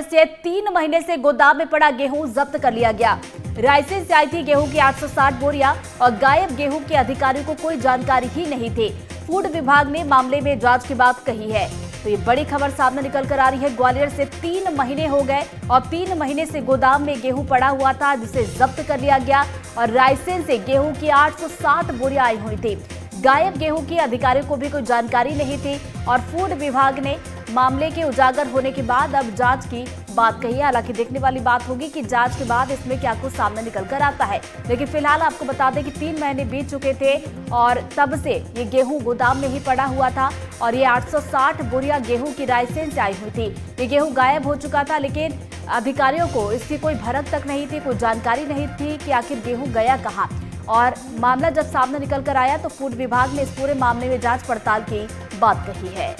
से 3 महीने से गोदाम में पड़ा गेहूं जब्त कर लिया गया। रायसेन से आई थी गेहूं की 860 बोरियां और गायब गेहूं के अधिकारियों को कोई जानकारी ही नहीं थी। फूड विभाग ने मामले में जांच की बात कही है। तो ये बड़ी खबर सामने निकल कर आ रही है। ग्वालियर से 3 महीने हो गए और 3 महीने से गोदाम में गेहूं पड़ा हुआ था, जिसे जब्त कर लिया गया और रायसेन से गेहूं की 860 बोरियां आई हुई थी। गायब गेहूं की अधिकारियों को भी कोई जानकारी नहीं थी और फूड विभाग ने मामले के उजागर होने के बाद अब जांच की बात कही है। हालांकि देखने वाली बात होगी कि जांच के बाद इसमें क्या कुछ सामने निकल कर आता है। लेकिन फिलहाल आपको बता दें कि 3 महीने बीत चुके थे और तब से ये गेहूं गोदाम में ही पड़ा हुआ था और ये 860 बोरियां गेहूं की रायसेन से आई हुई थी। ये गेहूं गायब हो चुका था, लेकिन अधिकारियों को इसकी कोई भनक तक नहीं थी, कोई जानकारी नहीं थी कि आखिर गेहूं गया कहाँ। और मामला जब सामने निकल कर आया तो फूड विभाग ने इस पूरे मामले में जांच पड़ताल की बात कही है।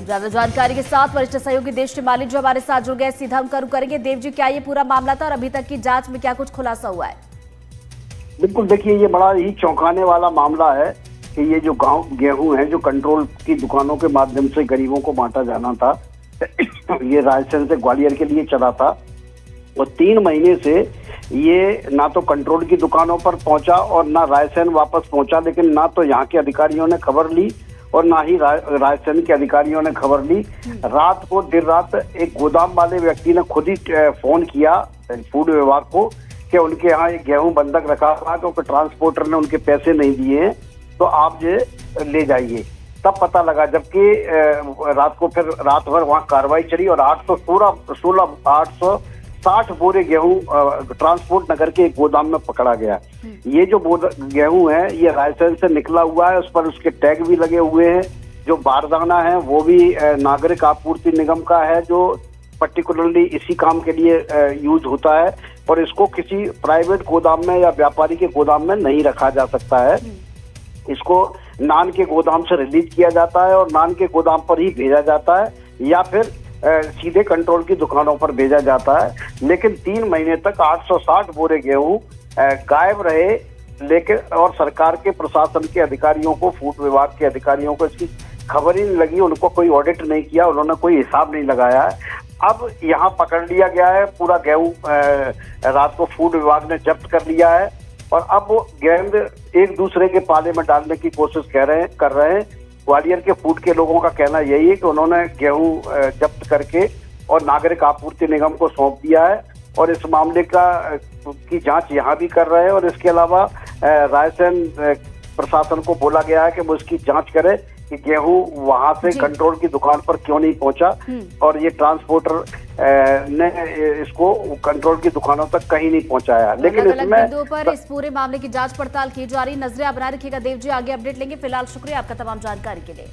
ज्यादा जानकारी के साथ वरिष्ठ सहयोगी देव श्रीमाली जो हमारे साथ जुड़ गए, सीधा हम करेंगे। देव जी, क्या ये पूरा मामला था और अभी तक की जांच में क्या कुछ खुलासा हुआ है? बिल्कुल, देखिए ये बड़ा ही चौंकाने वाला मामला है कि ये जो गेहूं है जो कंट्रोल की दुकानों के माध्यम से गरीबों को बांटा जाना था, ये रायसेन से ग्वालियर के लिए चला था और 3 महीने से ये ना तो कंट्रोल की दुकानों पर पहुंचा और ना रायसेन वापस पहुंचा। लेकिन ना तो यहाँ के अधिकारियों ने खबर ली और ना ही रायसेन के अधिकारियों ने खबर ली। रात को देर रात एक गोदाम वाले व्यक्ति ने खुद ही फोन किया फूड विभाग को कि उनके यहाँ एक गेहूं बंधक रखा हुआ क्योंकि ट्रांसपोर्टर ने उनके पैसे नहीं दिए हैं, तो आप ये ले जाइए। तब पता लगा, जबकि रात को फिर रात भर वहाँ कार्रवाई चली और 860 बोरे गेहूं ट्रांसपोर्ट नगर के एक गोदाम में पकड़ा गया। ये जो गेहूं है ये रायसेन से निकला हुआ है, उस पर उसके टैग भी लगे हुए हैं। जो बारदाना है वो भी नागरिक आपूर्ति निगम का है, जो पर्टिकुलरली इसी काम के लिए यूज होता है और इसको किसी प्राइवेट गोदाम में या व्यापारी के गोदाम में नहीं रखा जा सकता है। इसको नान के गोदाम से रिलीज किया जाता है और नान के गोदाम पर ही भेजा जाता है या फिर सीधे कंट्रोल की दुकानों पर भेजा जाता है। लेकिन 3 महीने तक 860 बोरे गेहूं गायब रहे, लेकिन और सरकार के प्रशासन के अधिकारियों को, फूड विभाग के अधिकारियों को इसकी खबर ही नहीं लगी, उनको कोई ऑडिट नहीं किया, उन्होंने कोई हिसाब नहीं लगाया है। अब यहाँ पकड़ लिया गया है, पूरा गेहूं रात को फूड विभाग ने जब्त कर लिया है और अब वो गेंद एक दूसरे के पाले में डालने की कोशिश कर रहे हैं। ग्वालियर के फूड के लोगों का कहना यही है कि उन्होंने गेहूं जब्त करके और नागरिक आपूर्ति निगम को सौंप दिया है और इस मामले की जांच यहां भी कर रहे हैं। और इसके अलावा रायसेन प्रशासन को बोला गया है कि वो इसकी जांच करे कि गेहूं वहां से कंट्रोल की दुकान पर क्यों नहीं पहुंचा और ये ट्रांसपोर्टर ने इसको कंट्रोल की दुकानों तक कहीं नहीं पहुंचाया। लेकिन इसमें पर इस पूरे मामले की जांच पड़ताल की जा रही, नजरें आप बनाए रखिएगा। देव जी, आगे अपडेट लेंगे। फिलहाल शुक्रिया आपका तमाम जानकारी के लिए।